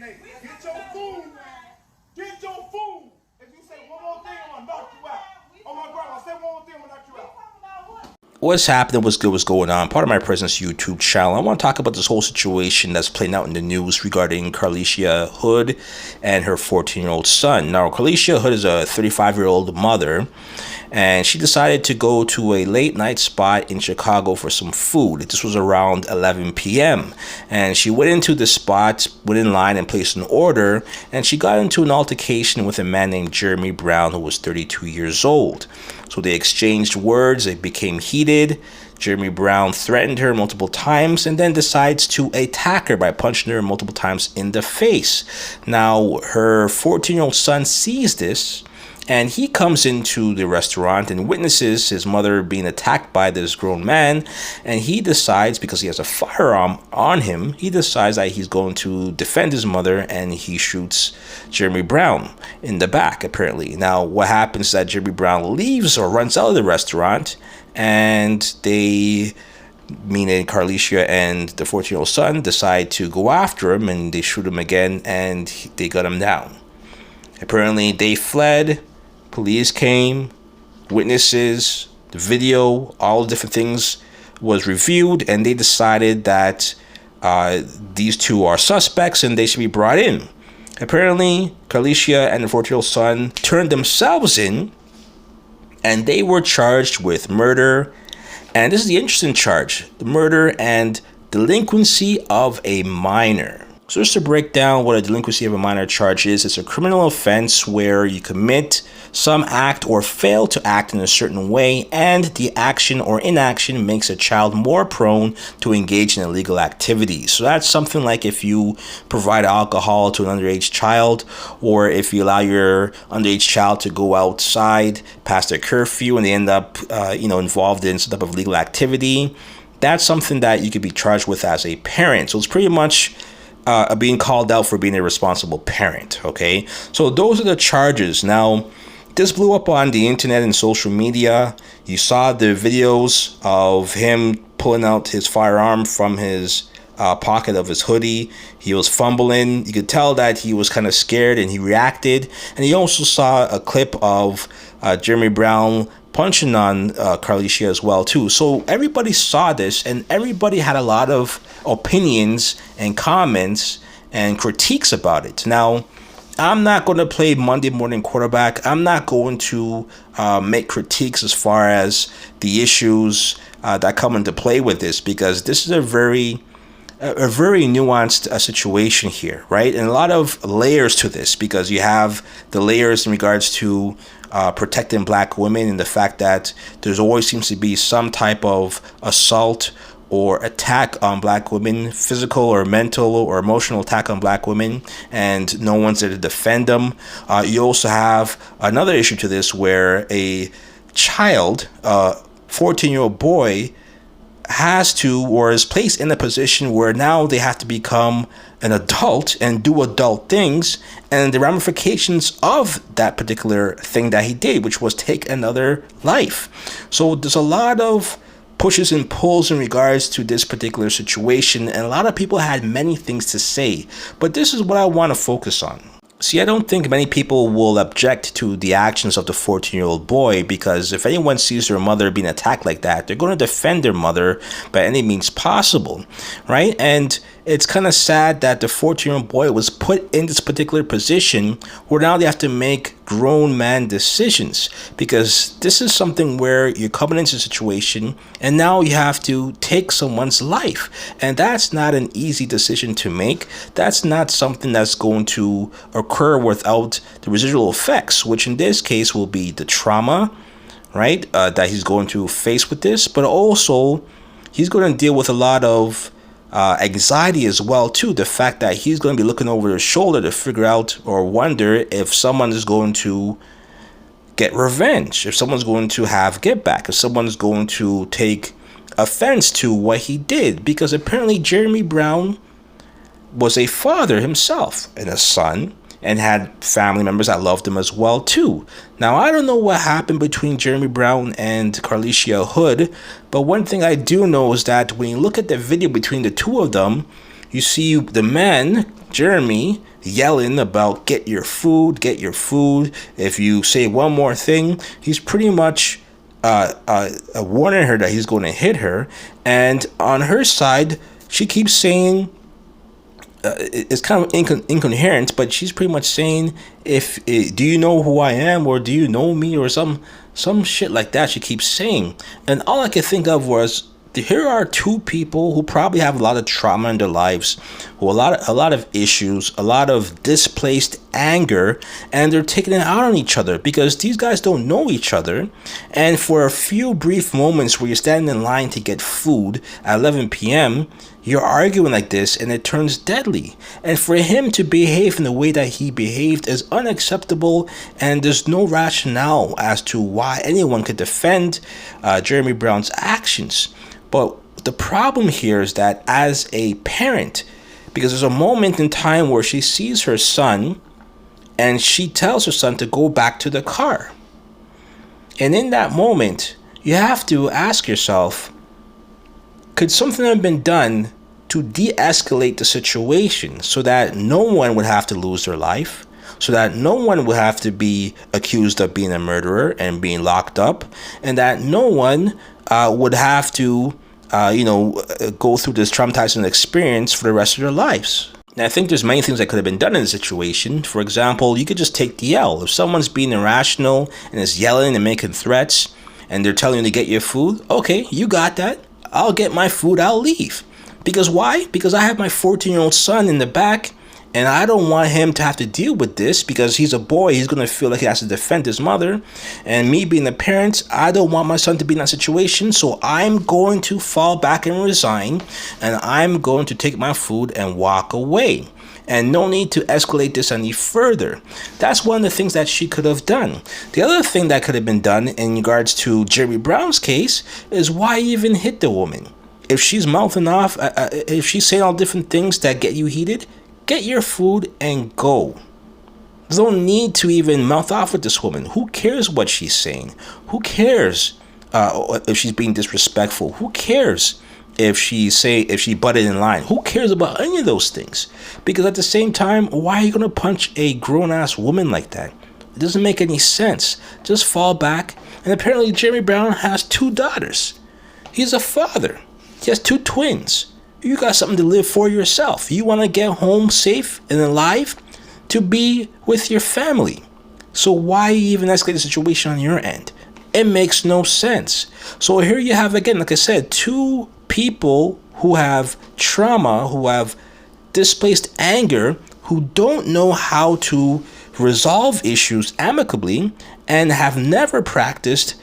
nay. Get your food. Get your food. If you say one more thing, I'm gonna knock you out. Oh my grandma, say one more thing, I'm gonna knock you out. What's happening, what's good, what's going on? Part of my presence YouTube channel. I want to talk about this whole situation that's playing out in the news regarding Carlisha Hood and her 14-year-old son. Now, Carlisha Hood is a 35-year-old mother, and she decided to go to a late night spot in Chicago for some food. This was around 11 p.m. And she went into the spot, went in line and placed an order, and she got into an altercation with a man named Jeremy Brown, who was 32 years old. So they exchanged words, it became heated. Jeremy Brown threatened her multiple times and then decides to attack her by punching her multiple times in the face. Now, her 14-year-old son sees this, and he comes into the restaurant and witnesses his mother being attacked by this grown man. And he decides, because he has a firearm on him, he decides that he's going to defend his mother, and he shoots Jeremy Brown in the back, apparently. Now, what happens is that Jeremy Brown leaves or runs out of the restaurant, and they, meaning Carlisha and the 14-year-old son, decide to go after him, and they shoot him again, and they got him down. Apparently, they fled. Police came, witnesses, the video, all the different things was reviewed, and they decided that these two are suspects and they should be brought in. Apparently, Carlisha and the 14-year-old son turned themselves in, and they were charged with murder. And this is the interesting charge: the murder and delinquency of a minor. So just to break down what a delinquency of a minor charge is, it's a criminal offense where you commit some act or fail to act in a certain way, and the action or inaction makes a child more prone to engage in illegal activities. So that's something like if you provide alcohol to an underage child, or if you allow your underage child to go outside past their curfew and they end up involved in some type of legal activity. That's something that you could be charged with as a parent. So it's pretty much being called out for being a responsible parent. Okay, so those are the charges. Now, this blew up on the internet and social media. You saw the videos of him pulling out his firearm from his pocket of his hoodie. He was fumbling. You could tell that he was kind of scared, and he reacted. And you also saw a clip of Jeremy Brown punching on Carlisha as well too. So everybody saw this, and everybody had a lot of opinions and comments and critiques about it. Now, I'm not going to play Monday morning quarterback. I'm not going to make critiques as far as the issues that come into play with this, because this is a very nuanced situation here, right? And a lot of layers to this, because you have the layers in regards to protecting black women, and the fact that there's always seems to be some type of assault or attack on black women, physical or mental or emotional attack on black women, and no one's there to defend them. You also have another issue to this where a child, 14-year-old boy, has to or is placed in a position where now they have to become an adult and do adult things, and the ramifications of that particular thing that he did, which was take another life. So there's a lot of pushes and pulls in regards to this particular situation, and a lot of people had many things to say, but this is what I want to focus on. See, I don't think many people will object to the actions of the 14-year-old boy, because if anyone sees their mother being attacked like that, they're going to defend their mother by any means possible, right? And it's kind of sad that the 14-year-old boy was put in this particular position where now they have to make grown man decisions, because this is something where you're coming into a situation and now you have to take someone's life, and that's not an easy decision to make. That's not something that's going to occur without the residual effects, which in this case will be the trauma, right, that he's going to face with this, but also he's going to deal with a lot of anxiety as well too. The fact that he's going to be looking over his shoulder to figure out or wonder if someone is going to get revenge, if someone's going to have get back, if someone's going to take offense to what he did, because apparently Jeremy Brown was a father himself and a son, and had family members that loved him as well too. Now, I don't know what happened between Jeremy Brown and Carlisha Hood, but one thing I do know is that when you look at the video between the two of them, you see the man Jeremy yelling about get your food, get your food. If you say one more thing, he's pretty much warning her that he's going to hit her. And on her side, she keeps saying, it's kind of incoherent, but she's pretty much saying, do you know who I am, or do you know me, or some shit like that she keeps saying. And all I could think of was, here are two people who probably have a lot of trauma in their lives, who a lot of issues, a lot of displaced anger, and they're taking it out on each other because these guys don't know each other. And for a few brief moments where you're standing in line to get food at 11 p.m., you're arguing like this, and it turns deadly. And for him to behave in the way that he behaved is unacceptable, and there's no rationale as to why anyone could defend Jeremy Brown's actions. But the problem here is that as a parent, because there's a moment in time where she sees her son, and she tells her son to go back to the car. And in that moment, you have to ask yourself, could something have been done to de-escalate the situation so that no one would have to lose their life, so that no one would have to be accused of being a murderer and being locked up, and that no one would have to, go through this traumatizing experience for the rest of their lives? And I think there's many things that could have been done in the situation. For example, you could just take the L. If someone's being irrational and is yelling and making threats, and they're telling you to get your food, okay, you got that. I'll get my food, I'll leave. Because why? Because I have my 14-year-old son in the back, and I don't want him to have to deal with this because he's a boy. He's going to feel like he has to defend his mother. And me being a parent, I don't want my son to be in that situation. So I'm going to fall back and resign, and I'm going to take my food and walk away. And no need to escalate this any further. That's one of the things that she could have done. The other thing that could have been done in regards to Jeremy Brown's case is, why even hit the woman? If she's mouthing off, if she's saying all different things that get you heated, get your food and go. There's no need to even mouth off with this woman. Who cares what she's saying? Who cares if she's being disrespectful? Who cares if she butted in line? Who cares about any of those things? Because at the same time, why are you going to punch a grown-ass woman like that? It doesn't make any sense. Just fall back. And apparently Jeremy Brown has 2 daughters. He's a father. He has 2 twins. You got something to live for yourself. You want to get home safe and alive to be with your family. So why even escalate the situation on your end? It makes no sense. So here you have, again, like I said, 2 people who have trauma, who have displaced anger, who don't know how to resolve issues amicably, and have never practiced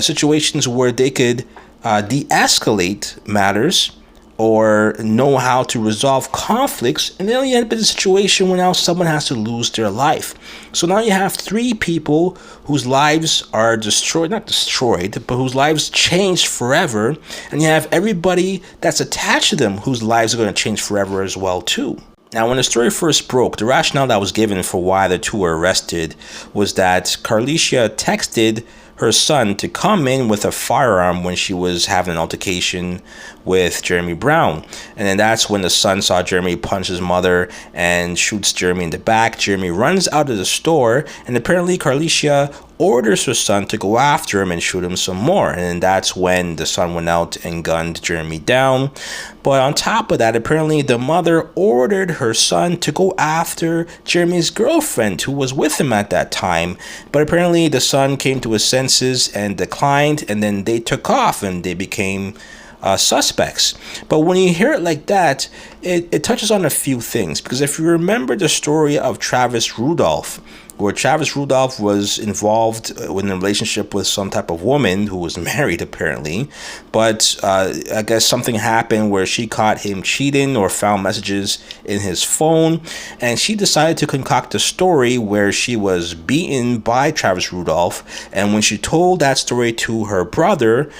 situations where they could de-escalate matters or know how to resolve conflicts, and then you end up in a situation where now someone has to lose their life. So now you have 3 people whose lives are not destroyed, but whose lives changed forever, and you have everybody that's attached to them whose lives are going to change forever as well too. Now, when the story first broke, the rationale that was given for why the 2 were arrested was that Carlisha texted her son to come in with a firearm when she was having an altercation with Jeremy Brown. And then that's when the son saw Jeremy punch his mother and shoots Jeremy in the back. Jeremy runs out of the store, and apparently Carlisha orders her son to go after him and shoot him some more. And then that's when the son went out and gunned Jeremy down. But on top of that, apparently the mother ordered her son to go after Jeremy's girlfriend, who was with him at that time. But apparently the son came to his senses and declined, and then they took off and they became suspects. But when you hear it like that, it touches on a few things. Because if you remember the story of Travis Rudolph, where Travis Rudolph was involved in a relationship with some type of woman who was married apparently, but I guess something happened where she caught him cheating or found messages in his phone, and she decided to concoct a story where she was beaten by Travis Rudolph. And when she told that story to her brother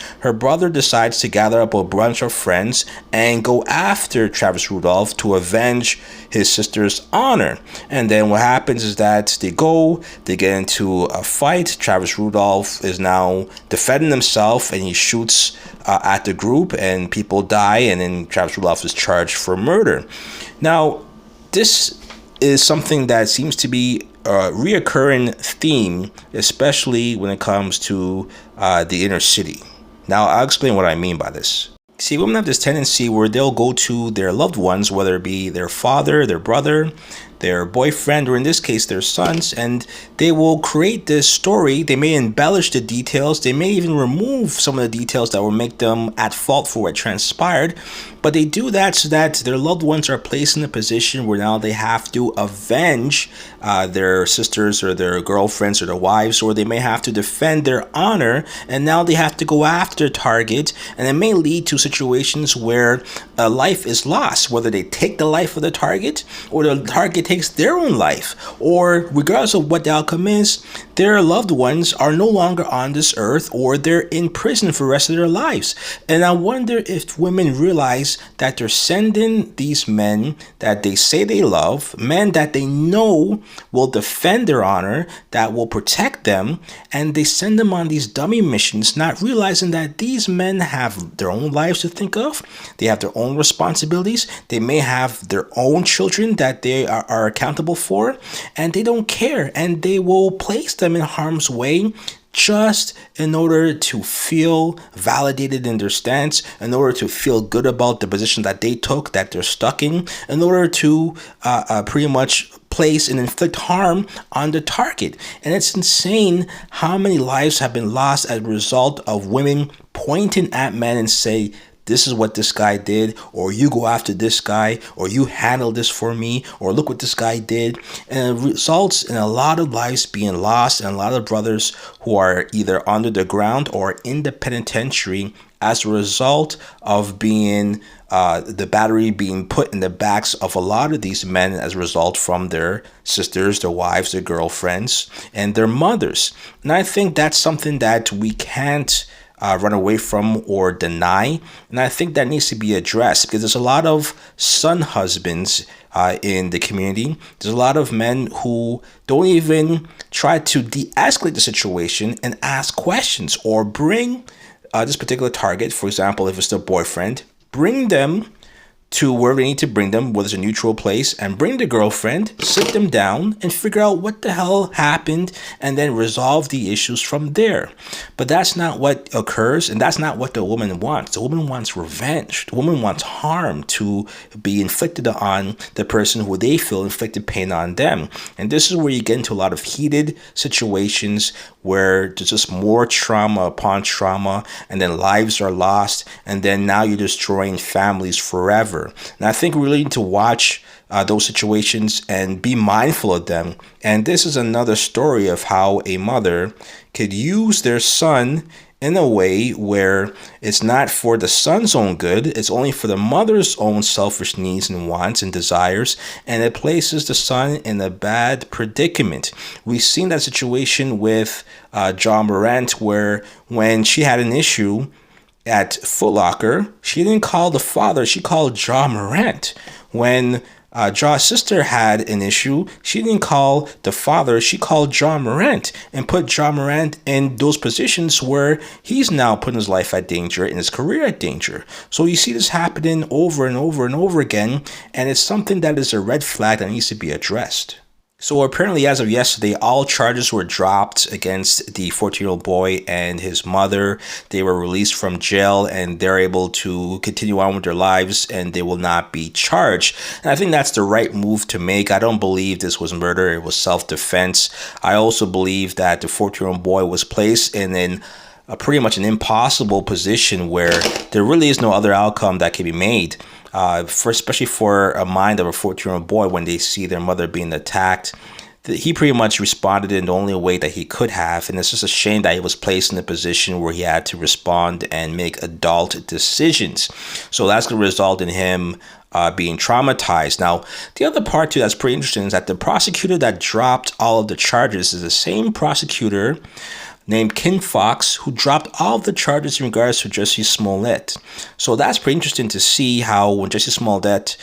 decides to gather up a bunch of friends and go after Travis Rudolph to avenge his sister's honor. And then what happens is that they get into a fight. Travis Rudolph is now defending himself, and he shoots at the group, and people die, and then Travis Rudolph is charged for murder. Now, this is something that seems to be a reoccurring theme, especially when it comes to the inner city. Now, I'll explain what I mean by this. See, women have this tendency where they'll go to their loved ones, whether it be their father, their brother, their boyfriend, or in this case, their sons, and they will create this story. They may embellish the details. They may even remove some of the details that will make them at fault for what transpired. But they do that so that their loved ones are placed in a position where now they have to avenge their sisters or their girlfriends or their wives, or they may have to defend their honor, and now they have to go after the target, and it may lead to situations where a life is lost, whether they take the life of the target or the target takes their own life, or regardless of what the outcome is, their loved ones are no longer on this earth, or they're in prison for the rest of their lives. And I wonder if women realize that they're sending these men that they say they love, men that they know will defend their honor, that will protect them, and they send them on these dummy missions, not realizing that these men have their own lives to think of. They have their own responsibilities. They may have their own children that they are accountable for, and they don't care, and they will place them in harm's way just in order to feel validated in their stance, in order to feel good about the position that they took, that they're stuck in order to pretty much place and inflict harm on the target. And it's insane how many lives have been lost as a result of women pointing at men and say, this is what this guy did, or you go after this guy, or you handle this for me, or look what this guy did. And it results in a lot of lives being lost, and a lot of brothers who are either under the ground or in the penitentiary as a result of being the battery being put in the backs of a lot of these men as a result from their sisters, their wives, their girlfriends, and their mothers. And I think that's something that we can't run away from or deny. And I think that needs to be addressed because there's a lot of son husbands in the community. There's a lot of men who don't even try to de-escalate the situation and ask questions or bring this particular target, for example, if it's their boyfriend, bring them to where they need to bring them, whether it's a neutral place, and bring the girlfriend, sit them down, and figure out what the hell happened, and then resolve the issues from there. But that's not what occurs, and that's not what the woman wants. The woman wants revenge. The woman wants harm to be inflicted on the person who they feel inflicted pain on them. And this is where you get into a lot of heated situations where there's just more trauma upon trauma, and then lives are lost, and then now you're destroying families forever. And I think we really need to watch those situations and be mindful of them. And this is another story of how a mother could use their son in a way where it's not for the son's own good, it's only for the mother's own selfish needs and wants and desires, and it places the son in a bad predicament. We've seen that situation with John Morant, where when she had an issue at Foot Locker, she didn't call the father, she called John Morant. When Jaw's sister had an issue, she didn't call the father, she called John Morant and put John Morant in those positions where he's now putting his life at danger and his career at danger. So you see this happening over and over and over again, and it's something that is a red flag that needs to be addressed. So apparently, as of yesterday, all charges were dropped against the 14-year-old boy and his mother. They were released from jail and they're able to continue on with their lives and they will not be charged. And I think that's the right move to make. I don't believe this was murder. It was self-defense. I also believe that the 14-year-old boy was placed in pretty much an impossible position where there really is no other outcome that can be made. Especially for a mind of a 14-year-old boy, when they see their mother being attacked, he pretty much responded in the only way that he could have. And it's just a shame that he was placed in a position where he had to respond and make adult decisions. So that's going to result in him being traumatized. Now, the other part too that's pretty interesting is that the prosecutor that dropped all of the charges is the same prosecutor named Ken Fox, who dropped all of the charges in regards to Jussie Smollett. So that's pretty interesting to see how when Jussie Smollett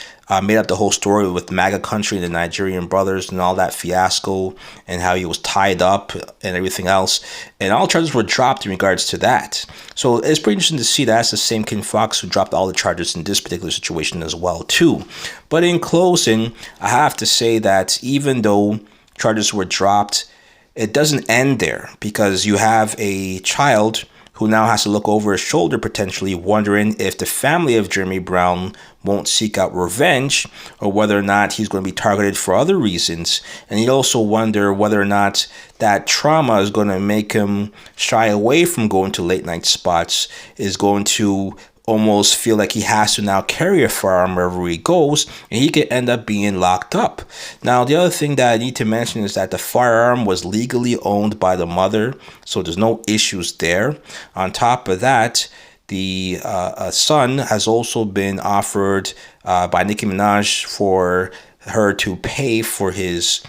made up the whole story with MAGA country and the Nigerian brothers and all that fiasco and how he was tied up and everything else. And all charges were dropped in regards to that. So it's pretty interesting to see that's the same Ken Fox who dropped all the charges in this particular situation as well, too. But in closing, I have to say that even though charges were dropped, it doesn't end there, because you have a child who now has to look over his shoulder, potentially wondering if the family of Jeremy Brown won't seek out revenge, or whether or not he's going to be targeted for other reasons. And you also wonder whether or not that trauma is going to make him shy away from going to late night spots, is going to almost feel like he has to now carry a firearm wherever he goes, and he could end up being locked up. Now, the other thing that I need to mention is that the firearm was legally owned by the mother, so there's no issues there. On top of that, the son has also been offered by Nicki Minaj for her to pay for his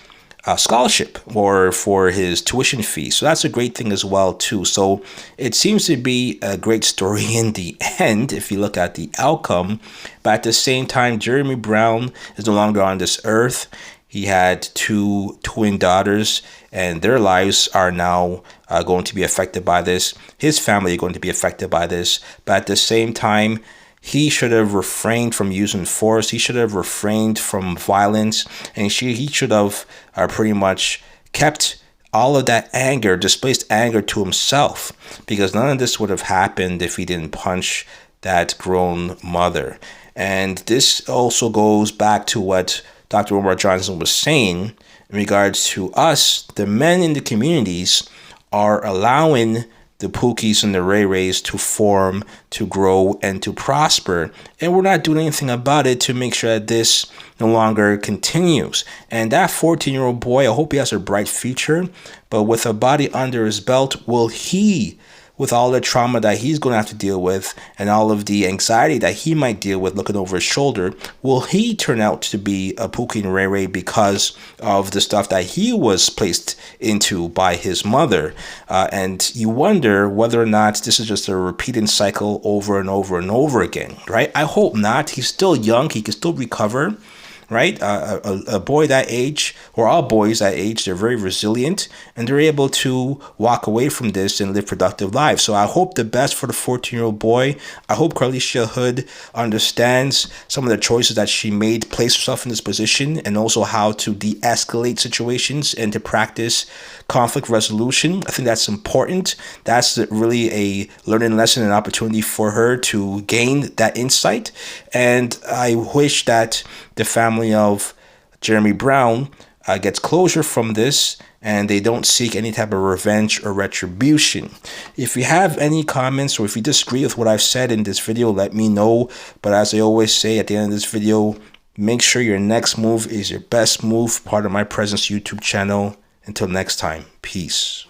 scholarship or for his tuition fee. So that's a great thing as well too. So it seems to be a great story in the end if you look at the outcome. But at the same time, Jeremy Brown is no longer on this earth. He had 2 twin daughters, and their lives are now going to be affected by this. His family are going to be affected by this. But at the same time, he should have refrained from using force. He should have refrained from violence. And he should have pretty much kept all of that anger, displaced anger, to himself. Because none of this would have happened if he didn't punch that grown mother. And this also goes back to what Dr. Umar Johnson was saying in regards to us, the men in the communities are allowing the Pookies and the Ray Rays to form, to grow, and to prosper. And we're not doing anything about it to make sure that this no longer continues. And that 14-year-old boy, I hope he has a bright future. But with a body under his belt, will he, with all the trauma that he's going to have to deal with and all of the anxiety that he might deal with looking over his shoulder, will he turn out to be a Pookie and Ray Ray because of the stuff that he was placed into by his mother? And you wonder whether or not this is just a repeating cycle over and over and over again, right? I hope not. He's still young. He can still recover. Right? A boy that age, or all boys that age, they're very resilient and they're able to walk away from this and live productive lives. So I hope the best for the 14-year-old boy. I hope Carlisha Hood understands some of the choices that she made, place herself in this position, and also how to de-escalate situations and to practice conflict resolution. I think that's important. That's really a learning lesson and opportunity for her to gain that insight. And I wish that the family of Jeremy Brown gets closure from this and they don't seek any type of revenge or retribution. If you have any comments or if you disagree with what I've said in this video, let me know. But as I always say at the end of this video, make sure your next move is your best move. Part of My Presence YouTube channel. Until next time, peace.